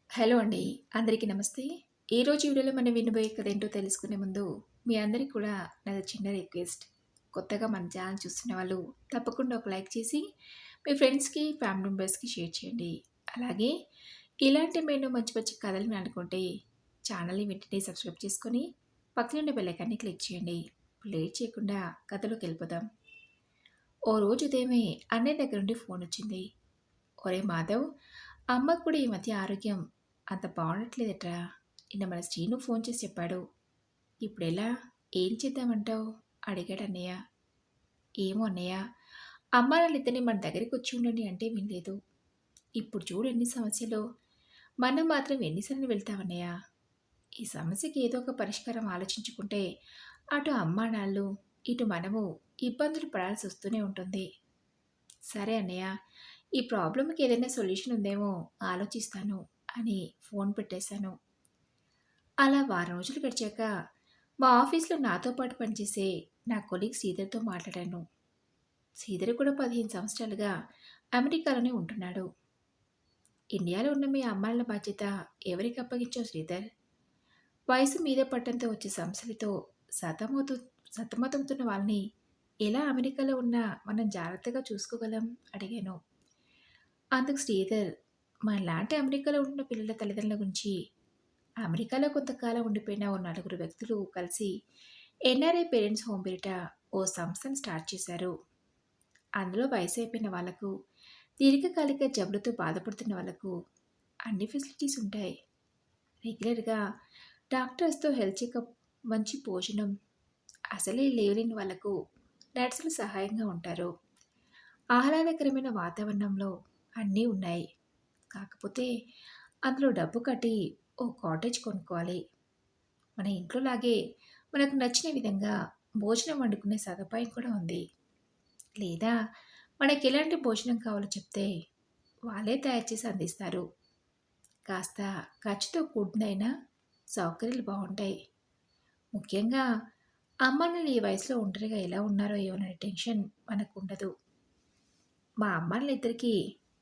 Hello అండి. అందరికీ నమస్తే. ఈరోజు వీడియోలో మనం వినబోయే కథ ఏంటో తెలుసుకునే ముందు, మీ అందరికి కూడా నాది చిన్న రిక్వెస్ట్. కొత్తగా మన ఛానల్ చూస్తున్న వాళ్ళు తప్పకుండా ఒక లైక్ చేసి, మీ ఫ్రెండ్స్‌కి, ఫ్యామిలీ మెంబర్స్‌కి షేర్ చేయండి. అలాగే ఇలాంటి నేను మంచి మంచి కథలు వినాలనుకుంటే ఛానల్‌ని వెంటనే సబ్స్క్రైబ్ చేసుకొని, పక్కనే ఉన్న బెల్ ఐకాన్‌ని క్లిక్ చేయండి. లేట్ చేయకుండా కథలోకెళ్ళిపోదాం. ఓ రోజు ఉదయమే అన్నయ్య దగ్గర నుండి ఫోనొచ్చింది. ఒరేయ్ మాధవ్! అమ్మకు కూడా ఈ మధ్య ఆరోగ్యం అంత బావుండట్లేదట్రా. నిన్న మన శ్రీను ఫోన్ చేసి చెప్పాడు. ఇప్పుడెలా? ఏం చేద్దామంటావు? అడిగాడు అన్నయ్య. ఏమో అన్నయ్య. అమ్మానాన్నలిద్దరిని మన దగ్గరికొచ్చి ఉండండి అంటే వినలేదు. ఇప్పుడు చూడు ఎన్ని సమస్యలో. మనం మాత్రం ఎన్నిసార్లు వెళ్తామన్నయ్య. ఈ సమస్యకి ఏదో ఒక పరిష్కారం ఆలోచించుకుంటే అటు అమ్మానాన్నలు, ఇటు మనము ఇబ్బందులు పడాల్సొస్తూనే ఉంటుంది. సరే అన్నయ్య. ఈ ప్రాబ్లమ్‌కి ఏదైనా సొల్యూషన్ ఉందేమో ఆలోచిస్తాను అని ఫోన్ పెట్టేశాను. అలా వారం రోజులు గడిచాక మా ఆఫీస్‌లో నాతో పాటు పనిచేసే నా కొలీగ్ శ్రీధర్‌తో మాట్లాడాను. శ్రీధర్ కూడా 15 సంవత్సరాలుగా అమెరికాలోనే ఉంటున్నాడు. ఇండియాలో ఉన్న మీ అమ్మాయిల బాధ్యత ఎవరికి అప్పగించావు శ్రీధర్? వయసు మీద పడటంతో వచ్చే సమస్యలతో సతమతు సతమతమవుతున్న వాళ్ళని ఎలా అమెరికాలో ఉన్న మనం జాగ్రత్తగా చూసుకోగలం? అడిగాను. అందుకు శ్రీధర్ మనలాంటి అమెరికాలో ఉంటున్న పిల్లల తల్లిదండ్రుల గురించి అమెరికాలో కొంతకాలం ఉండిపోయిన ఓ నలుగురు వ్యక్తులు కలిసి ఎన్ఆర్ఐ పేరెంట్స్ హోమ్ పేరిట ఓ సంస్థను స్టార్ట్ చేశారు. అందులో వయసు అయిపోయిన వాళ్లకు, దీర్ఘకాలిక జబ్బులతో బాధపడుతున్న వాళ్లకు అన్ని ఫెసిలిటీస్ ఉంటాయి. రెగ్యులర్గా డాక్టర్స్తో హెల్త్ చెకప్, మంచి భోజనం, అసలే లేవలేని వాళ్లకు నర్సులు సహాయంగా ఉంటారు. ఆహ్లాదకరమైన వాతావరణంలో అన్నీ ఉన్నాయి. కాకపోతే అందులో డబ్బు కట్టి ఓ కాటేజ్ కొనుక్కోవాలి. మన ఇంట్లో లాగే మనకు నచ్చిన విధంగా భోజనం వండుకునే సదుపాయం కూడా ఉంది. లేదా మనకెలాంటి భోజనం కావాలో చెప్తే వాళ్ళే తయారు చేసి అందిస్తారు. కాస్త ఖర్చుతో కూడినదైనా సౌకర్యాలు బావుంటాయి. ముఖ్యంగా అమ్మానాన్నలు ఈ వయసులో ఒంటరిగా ఎలా ఉన్నారో ఏమోననే టెన్షన్ మనకుండదు. మా అమ్మానాన్నలిద్దరికీ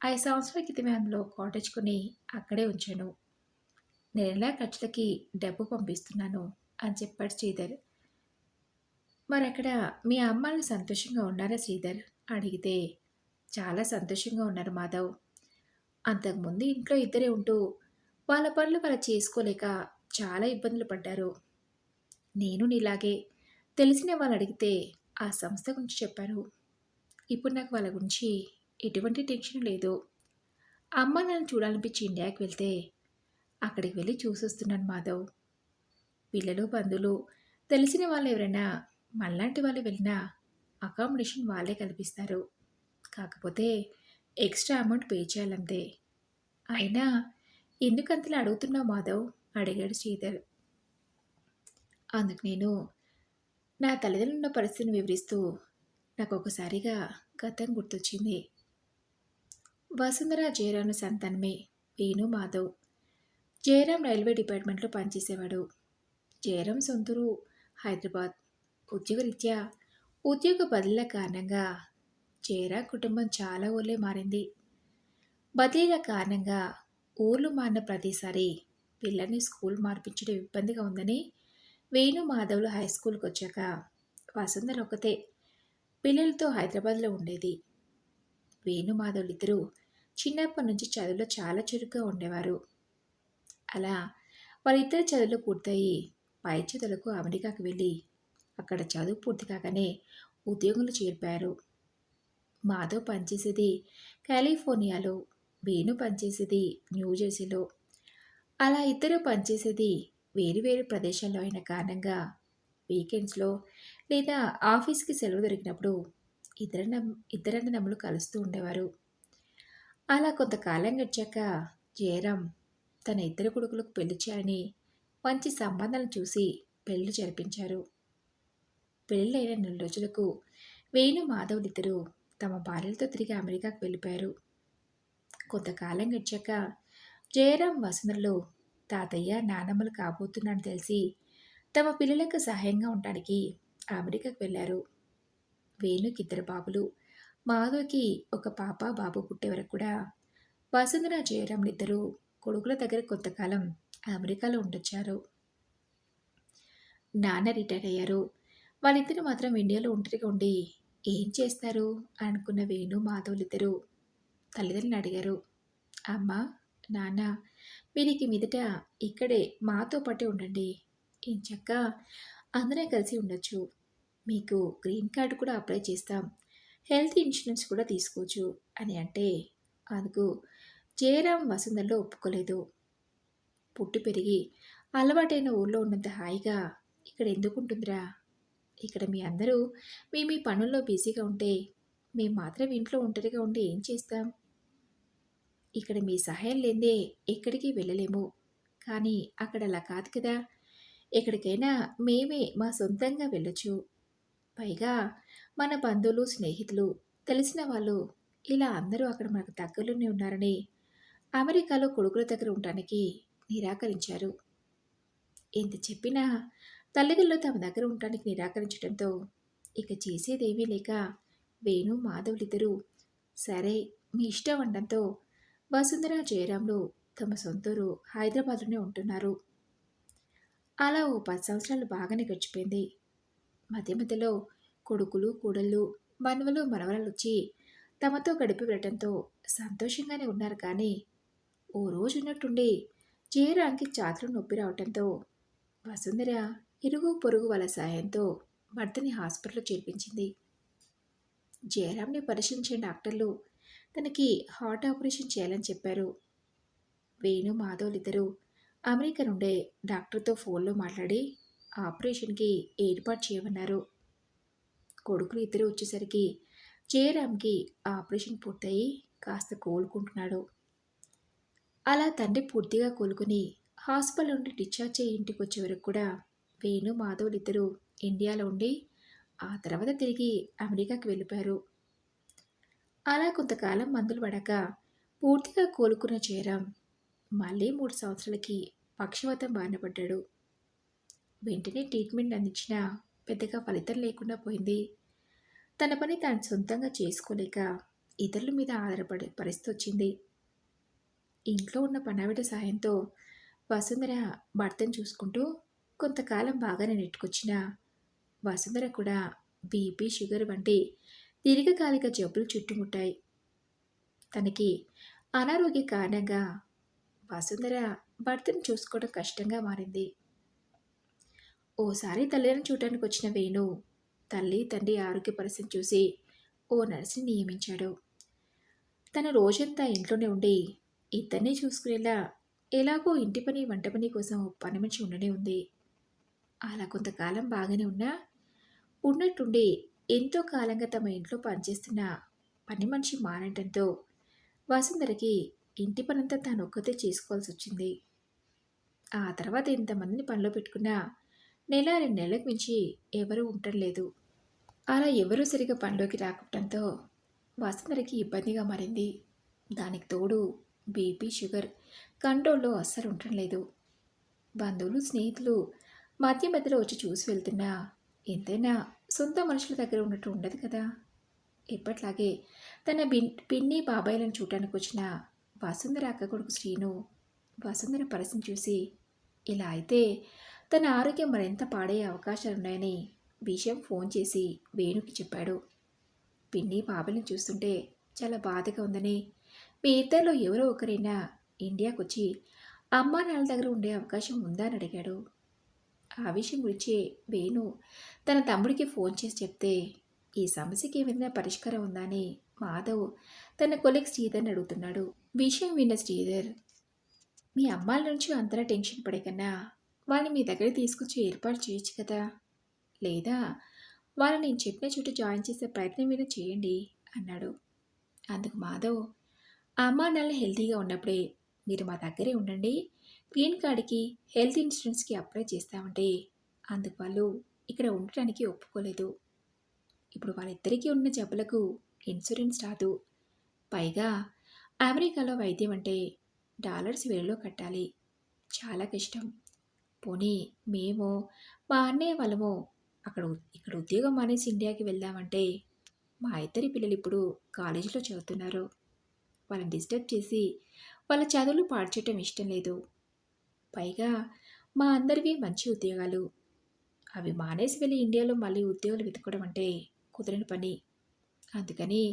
5 సంవత్సరాల క్రితమే అందులో కాటేజ్ కొని అక్కడే ఉంచాను. నెలలా ఖర్చులకి డబ్బు పంపిస్తున్నాను అని చెప్పాడు శ్రీధర్. మరక్కడ మీ అమ్మానాన్న సంతోషంగా ఉన్నారా శ్రీధర్? అడిగితే చాలా సంతోషంగా ఉన్నారు మాధవ్. అంతకుముందు ఇంట్లో ఇద్దరే ఉంటూ వాళ్ళ పనులు వాళ్ళు చేసుకోలేక చాలా ఇబ్బందులు పడ్డారు. నేను నీలాగే తెలిసిన వాళ్ళు అడిగితే ఆ సంస్థ గురించి చెప్పారు. ఇప్పుడు నాకు వాళ్ళ గురించి ఎటువంటి టెన్షన్ లేదు. అమ్మ నన్ను చూడాలనిపించి ఇండియాకి వెళ్తే అక్కడికి వెళ్ళి చూసొస్తున్నాను మాధవ్. పిల్లలు, బంధువులు, తెలిసిన వాళ్ళు ఎవరైనా మనలాంటి వాళ్ళు వెళ్ళినా అకామిడేషన్ వాళ్ళే కల్పిస్తారు. కాకపోతే ఎక్స్ట్రా అమౌంట్ పే చేయాలంతే. అయినా ఎందుకంతలా అడుగుతున్నావు మాధవ్? అడిగాడు శ్రీధర్. అందుకు నేను నా తల్లిదండ్రులున్న పరిస్థితిని వివరిస్తూ నాకొకసారిగా గతం గుర్తొచ్చింది. వసుంధర జయరాం సంతానమే వేణు మాధవ్. జయరాం రైల్వే డిపార్ట్మెంట్లో పనిచేసేవాడు. జయరాం సొంతూరు హైదరాబాద్. ఉద్యోగరీత్యా ఉద్యోగ బదిలీల కారణంగా జయరాం కుటుంబం చాలా ఊర్లే మారింది. బదిలీల కారణంగా ఊర్లు మారిన ప్రతిసారి పిల్లల్ని స్కూల్ మార్పించడం ఇబ్బందిగా ఉందని వేణు మాధవ్లు హై స్కూల్కి వచ్చాక వసుంధర ఒకతే పిల్లలతో హైదరాబాద్లో ఉండేది. వేణు మాధవులిద్దరూ చిన్నప్పటి నుంచి చదువులో చాలా చురుగ్గా ఉండేవారు. అలా వాళ్ళిద్దరి చదువులు పూర్తయి పై చదువులకు అమెరికాకు వెళ్ళి అక్కడ చదువు పూర్తి కాగానే ఉద్యోగంలో చేరిపోయారు. మాధవ్ పనిచేసేది కాలిఫోర్నియాలో, వేణు పనిచేసేది న్యూజెర్సీలో. అలా ఇద్దరు పనిచేసేది వేరు వేరు ప్రదేశాల్లో అయిన కారణంగా వీకెండ్స్లో లేదా ఆఫీస్కి సెలవు దొరికినప్పుడు ఇద్దరన్నదమ్ములు కలుస్తూ ఉండేవారు. అలా కొంతకాలం గడిచాక జయరాం తన ఇద్దరు కొడుకులకు పెళ్లి చేయాలని మంచి సంబంధాలు చూసి పెళ్లి జరిపించారు. పెళ్ళైన నెల రోజులకు వేణు మాధవులిద్దరూ తమ భార్యలతో తిరిగి అమెరికాకు వెళ్ళిపోయారు. కొంతకాలం గడిచాక జయరాం వసుంధరలు తాతయ్య నానమ్మలు కాబోతున్నాడని తెలిసి తమ పిల్లలకు సహాయంగా ఉండడానికి అమెరికాకు వెళ్ళారు. వేణుకి ఇద్దరు బాబులు, మాధవ్కి ఒక పాప బాబు పుట్టే వరకు కూడా వసుంధర జయరాంలిద్దరూ కొడుకుల దగ్గర కొంతకాలం అమెరికాలో ఉండొచ్చారు. నాన్న రిటైర్ అయ్యారు. వాళ్ళిద్దరూ మాత్రం ఇండియాలో ఒంటరిగా ఉండి ఏం చేస్తారు అనుకున్న వేణు, మాధవులిద్దరూ తల్లిదండ్రులని అడిగారు. అమ్మా, నాన్న, మీరిక మీదట ఇక్కడే మాతో పాటే ఉండండి. ఎంచక్కా అందరం కలిసి ఉండొచ్చు. మీకు గ్రీన్ కార్డ్ కూడా అప్లై చేస్తాం. హెల్త్ ఇన్సూరెన్స్ కూడా తీసుకోవచ్చు అని అంటే అందుకు జయరాం వసుంధరలో ఒప్పుకోలేదు. పుట్టి పెరిగి అలవాటైన ఊర్లో ఉన్నంత హాయిగా ఇక్కడ ఎందుకుంటుందిరా? ఇక్కడ మీ అందరూ మీ మీ పనుల్లో బిజీగా ఉంటే మేము మాత్రం ఇంట్లో ఒంటరిగా ఉండి ఏం చేస్తాం? ఇక్కడ మీ సహాయం లేదే ఎక్కడికి వెళ్ళలేము. కానీ అక్కడ అలా కాదు కదా! ఎక్కడికైనా మేమే మా సొంతంగా వెళ్ళొచ్చు. పైగా మన బంధువులు, స్నేహితులు, తెలిసిన వాళ్ళు ఇలా అందరూ అక్కడ మనకు దగ్గరలోనే ఉన్నారని అమెరికాలో కొడుకుల దగ్గర ఉండటానికి నిరాకరించారు. ఎంత చెప్పినా తల్లిదండ్రులు తమ దగ్గర ఉండటానికి నిరాకరించడంతో ఇక చేసేదేమీ లేక వేణు, మాధవులిద్దరూ సరే మీ ఇష్టం అనడంతో వసుంధర, జయరాంలు తమ సొంతూరు హైదరాబాద్లోనే ఉంటున్నారు. అలా ఓ 10 సంవత్సరాలు బాగానే గడిచిపోయింది. మధ్య మధ్యలో కొడుకులు, కోడళ్ళు, మనవలు, మనవరాలొచ్చి తమతో గడిపి వెళ్ళటంతో సంతోషంగానే ఉన్నారు. కానీ ఓ రోజున్నట్టుండి జయరాంకి ఛాతీలో నొప్పి రావటంతో వసుంధర ఇరుగు పొరుగు వాళ్ళ సాయంతో భర్తని హాస్పిటల్లో చేర్పించింది. జయరాంని పరిశీలించిన డాక్టర్లు తనకి హార్ట్ ఆపరేషన్ చేయాలని చెప్పారు. వేణు, మాధవులిద్దరూ అమెరికా నుండే డాక్టర్తో ఫోన్లో మాట్లాడి ఆపరేషన్కి ఏర్పాటు చేయమన్నారు. కొడుకులు ఇద్దరు వచ్చేసరికి జయరాంకి ఆపరేషన్ పూర్తయి కాస్త కోలుకుంటున్నాడు. అలా తండ్రి పూర్తిగా కోలుకుని హాస్పిటల్ నుండి డిశ్చార్జ్ అయ్యి ఇంటికి వచ్చే వరకు కూడా వేణు, మాధవులిద్దరూ ఇండియాలో ఉండి ఆ తర్వాత తిరిగి అమెరికాకి వెళ్ళిపోయారు. అలా కొంతకాలం మందులు పడాక పూర్తిగా కోలుకున్న జయరాం మళ్ళీ 3 సంవత్సరాలకి పక్షవాతం బారిన పడ్డాడు. వెంటనే ట్రీట్మెంట్ అందించినా పెద్దగా ఫలితం లేకుండా పోయింది. తన పని తాను సొంతంగా చేసుకోలేక ఇతరుల మీద ఆధారపడే పరిస్థితి వచ్చింది. ఇంట్లో ఉన్న పనావిడ సాయంతో వసుంధర భర్తను చూసుకుంటూ కొంతకాలం బాగానే నెట్టుకొచ్చిన వసుంధర కూడా బీపీ, షుగర్ వంటి దీర్ఘకాలిక జబ్బులు చుట్టుముట్టాయి. తనకి అనారోగ్య కారణంగా వసుంధర భర్తను చూసుకోవడం కష్టంగా మారింది. ఓసారి తల్లిని చూడటానికి వచ్చిన వేణు తల్లి, తండ్రి ఆరోగ్య పరిస్థితిని చూసి ఓ నర్సుని నియమించాడు. తను రోజంతా ఇంట్లోనే ఉండి ఇద్దరినీ చూసుకునేలా ఎలాగో ఇంటి పని, వంట పని కోసం పని మనిషి ఉండనే ఉంది. అలా కొంతకాలం బాగానే ఉన్నా ఉన్నట్టుండి ఎంతో కాలంగా తమ ఇంట్లో పనిచేస్తున్న పని మనిషి మానటంతో వసుంధరకి ఇంటి పనంతా తాను ఒక్కతే చేసుకోవాల్సి వచ్చింది. ఆ తర్వాత ఎంతమందిని పనిలో పెట్టుకున్నా నెల 2 నెలలకు మించి ఎవరూ ఉండలేదు. అలా ఎవరూ సరిగా పనిలోకి రాకపోవడంతో వసుంధరకి ఇబ్బందిగా మారింది. దానికి తోడు బీపీ, షుగర్ కంట్రోల్లో అస్సలు ఉండటం లేదు. బంధువులు, స్నేహితులు మధ్య మధ్యలో వచ్చి చూసి వెళ్తున్నా ఎంతైనా సొంత మనుషుల దగ్గర ఉన్నట్టు ఉండదు కదా. ఎప్పట్లాగే తన పిన్ని, బాబాయిలను చూడటానికి వచ్చిన వసుంధర అక్క కొడుకు శ్రీను వసుంధర పరిస్థితిని చూసి ఇలా అయితే తన ఆరోగ్యం మరింత పాడయ్యే అవకాశాలున్నాయని విషయం ఫోన్ చేసి వేణుకి చెప్పాడు. పిన్ని, బాబాయిని చూస్తుంటే చాలా బాధగా ఉందని, మీ ఇద్దరిలో ఎవరో ఒకరైనా ఇండియాకు వచ్చి అమ్మా నాన్న దగ్గర ఉండే అవకాశం ఉందా అని అడిగాడు. ఆ విషయం గురించి వేణు తన తమ్ముడికి ఫోన్ చేసి చెప్తే ఈ సమస్యకి ఏమైనా పరిష్కారం ఉందా అని మాధవ్ తన కొలీగ్ శ్రీధర్ని అడుగుతున్నాడు. విషయం విన్న శ్రీధర్, మీ అమ్మాల నుంచి అంతలా టెన్షన్ పడే కన్నా వాళ్ళని మీ దగ్గర తీసుకొచ్చి ఏర్పాటు చేయొచ్చు కదా, లేదా వాళ్ళని నేను చెప్పిన చోట జాయిన్ చేసే ప్రయత్నం మీద చేయండి అన్నాడు. అందుకు మాధవ్, అమ్మా నాన్న హెల్తీగా ఉన్నప్పుడే మీరు మా దగ్గరే ఉండండి, గ్రీన్ కార్డుకి, హెల్త్ ఇన్సూరెన్స్కి అప్లై చేస్తామంటే అందుకు వాళ్ళు ఇక్కడ ఉండటానికి ఒప్పుకోలేదు. ఇప్పుడు వాళ్ళిద్దరికీ ఉన్న జబ్బులకు ఇన్సూరెన్స్ రాదు. పైగా అమెరికాలో వైద్యం అంటే డాలర్స్ వేలలో కట్టాలి, చాలా కష్టం. పోనీ మేము, మా అన్నయ్య వాళ్ళమో ఇక్కడ ఉద్యోగం మానేసి ఇండియాకి వెళ్దామంటే మా ఇద్దరి పిల్లలు ఇప్పుడు కాలేజీలో చదువుతున్నారు. వాళ్ళని డిస్టర్బ్ చేసి వాళ్ళ చదువులు పాడు చేయటం ఇష్టం లేదు. పైగా మా అందరివి మంచి ఉద్యోగాలు. అవి మానేసి వెళ్ళి ఇండియాలో మళ్ళీ ఉద్యోగాలు వెతుక్కోవడం అంటే కుదరని పని. అందుకని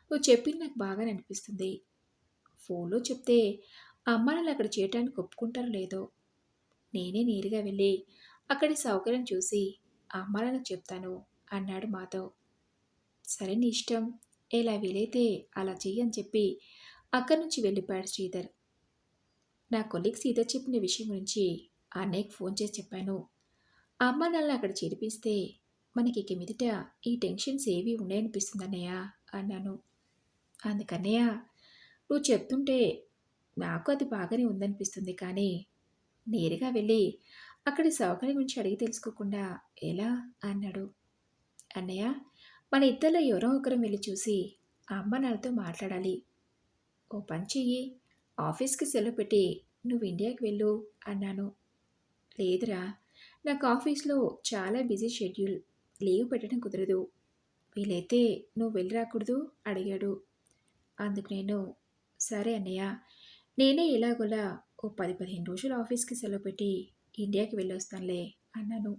నువ్వు చెప్పింది నాకు బాగానే అనిపిస్తుంది. ఫోన్‌లో చెప్తే అమ్మానాన్నలు అక్కడ చేయటానికి ఒప్పుకుంటారో లేదో. నేనే నేరుగా వెళ్ళి అక్కడి సౌకర్యం చూసి అమ్మానాన్నలకు చెప్తాను అన్నాడు మాధవ్. సరే నీ ఇష్టం. ఎలా వీలైతే అలా చెయ్యి అని చెప్పి అక్కడి నుంచి వెళ్ళిపోయాడు శ్రీధర్. నా కొలీగ్ శ్రీధర్ చెప్పిన విషయం గురించి అన్నయ్యకి ఫోన్ చేసి చెప్పాను. అమ్మానాన్నలు అక్కడ చేర్పిస్తే మనకిక మీదట ఈ టెన్షన్స్ ఏవీ ఉండయనిపిస్తుందన్నయ్య అన్నాను. అందుకన్నయ్య నువ్వు చెప్తుంటే నాకు అది బాగానే ఉందనిపిస్తుంది కానీ నేరుగా వెళ్ళి అక్కడి సౌకర్యం గురించి అడిగి తెలుసుకోకుండా ఎలా అన్నాడు. అన్నయ్య మన ఇద్దరిలో ఎవరో ఒకరం వెళ్ళి చూసి ఆ అమ్మ నాన్నతో మాట్లాడాలి. ఓ పని చెయ్యి, ఆఫీస్కి సెలవు పెట్టి నువ్వు ఇండియాకి వెళ్ళు అన్నాను. లేదురా, నాకు ఆఫీస్లో చాలా బిజీ షెడ్యూల్, లీవ్ పెట్టడం కుదరదు. వీలైతే నువ్వు వెళ్ళి రాకూడదు అడిగాడు. అందుకు నేను సరే అన్నయ్య, నేనే ఎలాగోలా ఓ 10-15 రోజులు ఆఫీస్కి సెలవు పెట్టి ఇండియాకి వెళ్ళొస్తానులే అన్నాను.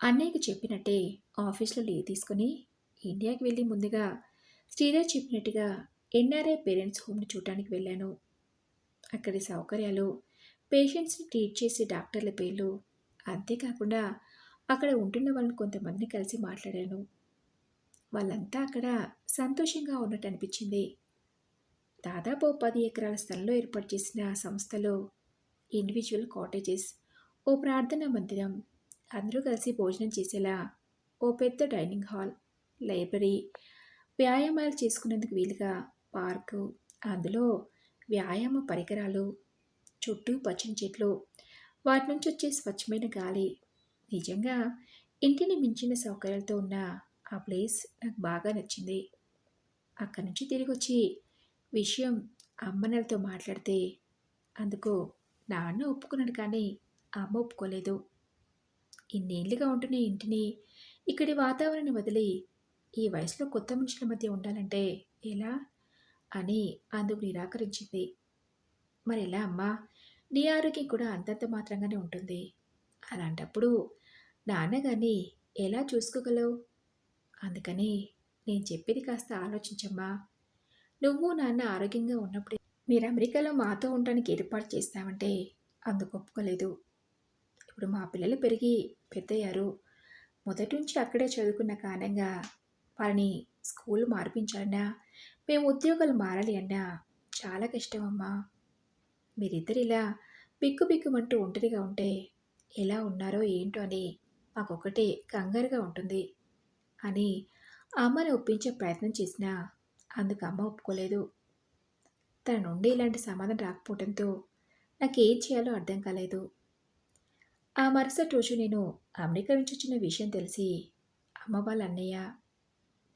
అన్నయ్యకి చెప్పినట్టే ఆఫీస్లో లీవ్ తీసుకుని ఇండియాకి వెళ్ళి ముందుగా శ్రీధర్ చెప్పినట్టుగా ఎన్ఆర్ఐ పేరెంట్స్ హోమ్ని చూడటానికి వెళ్ళాను. అక్కడి సౌకర్యాలు, పేషెంట్స్ని ట్రీట్ చేసే డాక్టర్ల పేర్లు, అంతేకాకుండా అక్కడ ఉంటున్న వాళ్ళని కొంతమందిని కలిసి మాట్లాడాను. వాళ్ళంతా అక్కడ సంతోషంగా ఉన్నట్టు అనిపించింది. దాదాపు 10 ఎకరాల స్థలంలో ఏర్పాటు చేసిన ఆ సంస్థలో ఇండివిజువల్ కాటేజెస్, ఓ ప్రార్థనా మందిరం, అందరూ కలిసి భోజనం చేసేలా ఓ పెద్ద డైనింగ్ హాల్, లైబ్రరీ, వ్యాయామాలు చేసుకునేందుకు వీలుగా పార్కు, అందులో వ్యాయామ పరికరాలు, చుట్టూ పచ్చని చెట్లు, వాటి నుంచి వచ్చే స్వచ్ఛమైన గాలి, నిజంగా ఇంటిని మించిన సౌకర్యాలతో ఉన్న ఆ ప్లేస్ నాకు బాగా నచ్చింది. అక్కడి నుంచి తిరిగి వచ్చి విషయం అమ్మనలతో మాట్లాడితే అందుకు నాన్న ఒప్పుకున్నాడు కానీ అమ్మ ఒప్పుకోలేదు. ఇన్నేళ్లుగా ఉంటున్న ఇంటిని, ఇక్కడి వాతావరణాన్ని వదిలి ఈ వయసులో కొత్త మనుషుల మధ్య ఉండాలంటే ఎలా అని అందుకు నిరాకరించింది. మరెలా అమ్మా? నీ ఆరోగ్యం కూడా అంతంత మాత్రంగానే ఉంటుంది. అలాంటప్పుడు నాన్నగారిని ఎలా చూసుకోగలవు? అందుకని నేను చెప్పేది కాస్త ఆలోచించమ్మా. నువ్వు నాన్న ఆరోగ్యంగా ఉన్నప్పుడే మీరు అమెరికాలో మాతో ఉండడానికి ఏర్పాటు చేస్తామంటే అందుకు ఒప్పుకోలేదు. ఇప్పుడు మా పిల్లలు పెరిగి పెద్దయ్యారు. మొదటి నుంచి అక్కడే చదువుకున్న కారణంగా వారిని స్కూల్ మార్పించాలన్నా, మేము ఉద్యోగాలు మారాలి అన్నా చాలా కష్టమమ్మా. మీరిద్దరు ఇలా బిక్కుబిక్కుమంటూ ఒంటరిగా ఉంటే ఎలా ఉన్నారో ఏంటో అని మాకొక్కటే కంగారుగా ఉంటుంది అని అమ్మని ఒప్పించే ప్రయత్నం చేసినా అందుకు అమ్మ ఒప్పుకోలేదు. తన నుండి ఇలాంటి సమాధానం రాకపోవడంతో నాకేం చేయాలో అర్థం కాలేదు. ఆ మరుసటి రోజు నేను అమెరికా నుంచి వచ్చిన విషయం తెలిసి అమ్మ వాళ్ళ అన్నయ్య,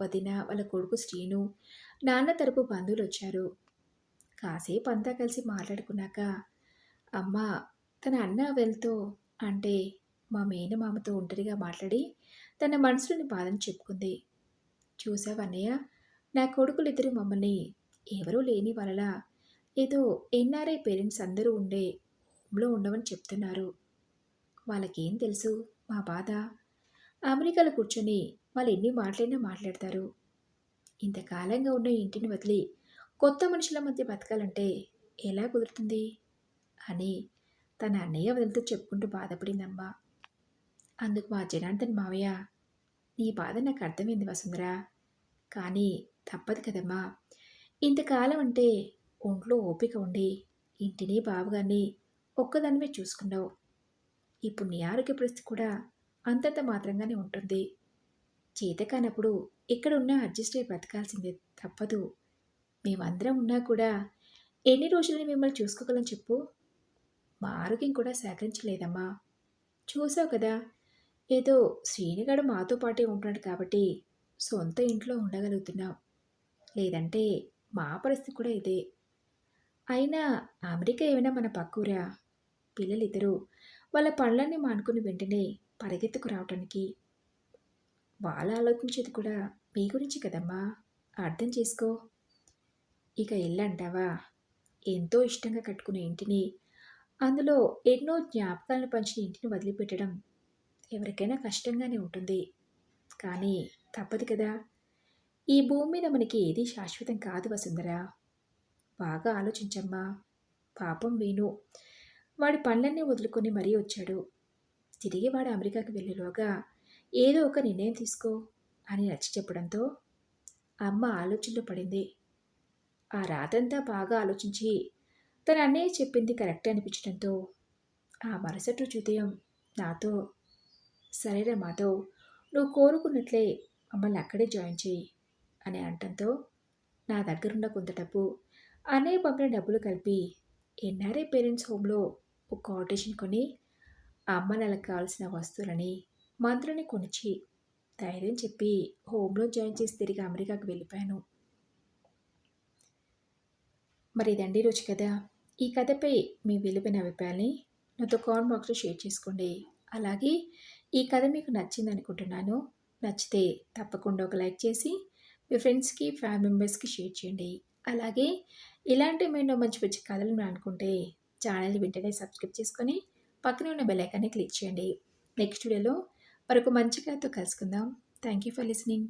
వదిన, వాళ్ళ కొడుకు శ్రీను, నాన్న తరపు బంధువులు వచ్చారు. కాసేపు అంతా కలిసి మాట్లాడుకున్నాక అమ్మ తన అన్న వెళ్తూ అంటే మా మేనమామతో ఒంటరిగా మాట్లాడి తన మనసులోని బాధను చెప్పుకుంది. చూసావన్నయ్య, నా కొడుకులిద్దరూ మమ్మల్ని ఎవరూ లేని వాళ్ళలా ఏదో ఎన్ఆర్ఐ పేరెంట్స్ అందరూ ఉండే హోమ్‌లో ఉండమని చెప్తున్నారు. వాళ్ళకేం తెలుసు మా బాధ? అమెరికాలో కూర్చొని వాళ్ళు ఎన్ని మాటలైనా మాట్లాడతారు. ఇంతకాలంగా ఉన్న ఇంటిని వదిలి కొత్త మనుషుల మధ్య బతకాలంటే ఎలా కుదురుతుంది? అని తన అన్నయ్య వదినతో చెప్పుకుంటూ బాధపడిందమ్మ. అందుకు మా జనార్దన్ మావయ్య, నీ బాధ నాకు అర్థమైంది వసుంధరా. కానీ తప్పదు కదమ్మా. ఇంతకాలం అంటే ఒంట్లో ఓపిక ఉండి ఇంటిని బావగారిని ఒక్కదానివే చూసుకున్నావు. ఇప్పుడు నీ ఆరోగ్య పరిస్థితి కూడా అంతంత మాత్రంగానే ఉంటుంది. చేతకానప్పుడు ఎక్కడున్నా అడ్జస్ట్ అయి బ్రతకాల్సిందే, తప్పదు. మేమందరం ఉన్నా కూడా ఎన్ని రోజులని మిమ్మల్ని చూసుకోగలం చెప్పు? మా ఆరోగ్యం కూడా సహకరించలేదమ్మా. చూసావు కదా, ఏదో శ్రీనిగాడు మాతో పాటే ఉంటున్నాడు కాబట్టి సొంత ఇంట్లో ఉండగలుగుతున్నాం. లేదంటే మా పరిస్థితి కూడా ఇదే. అయినా అమెరికా ఏమైనా మన పక్కూరా? పిల్లలిద్దరూ వాళ్ళ పనులన్నీ మానుకుని వెంటనే పరిగెత్తుకు రావటానికి. వాళ్ళ ఆలోచించేది కూడా మీ గురించి కదమ్మా. అర్థం చేసుకో. ఇక ఎల్లంటావా? ఎంతో ఇష్టంగా కట్టుకునే ఇంటిని, అందులో ఎన్నో జ్ఞాపకాలను పంచిన ఇంటిని వదిలిపెట్టడం ఎవరికైనా కష్టంగానే ఉంటుంది. కానీ తప్పదు కదా! ఈ భూమి మీద మనకి ఏది శాశ్వతం కాదు వసుంధర. బాగా ఆలోచించమ్మా. పాపం వేణు. వాడి పనులన్నీ వదులుకొని మరీ వచ్చాడు. తిరిగి వాడు అమెరికాకి వెళ్ళేలోగా ఏదో ఒక నిర్ణయం తీసుకో అని నచ్చ చెప్పడంతో అమ్మ ఆలోచనలో పడింది. ఆ రాతంతా బాగా ఆలోచించి తన అన్నయ్య చెప్పింది కరెక్టే అనిపించడంతో ఆ మరుసటి రోజు ఉదయం నాతో, సరేరా మాధవ్, నువ్వు కోరుకున్నట్లే మమ్మల్ని అక్కడే జాయిన్ చేయి అని అనటంతో నా దగ్గరున్న కొంత డబ్బు, అన్నయ్య పంపిన డబ్బులు కలిపి ఎన్ఆర్ఐ పేరెంట్స్ హోమ్‌లో ఒక కాటేజ్‌ని కొని అమ్మ నెలకు కావాల్సిన వస్తువులని, మందులని కొనిచ్చి ధైర్యం చెప్పి హోమ్‌లో జాయిన్ చేసి తిరిగి అమెరికాకి వెళ్ళిపోయాను. మరి ఇదండి ఈరోజు కథ. ఈ కథపై మీ విలువైన అభిప్రాయాల్ని నాతో కామెంట్ బాక్స్‌లో షేర్ చేసుకోండి. అలాగే ఈ కథ మీకు నచ్చిందనుకుంటున్నాను. నచ్చితే తప్పకుండా ఒక లైక్ చేసి మీ ఫ్రెండ్స్‌కి, ఫ్యామిలీ మెంబర్స్‌కి షేర్ చేయండి. అలాగే ఇలాంటి మరెన్నో మంచి మంచి కథలు వినాలనుకుంటే ఛానెల్‌ని వెంటనే సబ్స్క్రైబ్ చేసుకొని పక్కనే ఉన్న బెల్ ఐకాన్‌ని క్లిక్ చేయండి. నెక్స్ట్ వీడియోలో మరొక మంచి కథతో కలుసుకుందాం. Thank you for listening.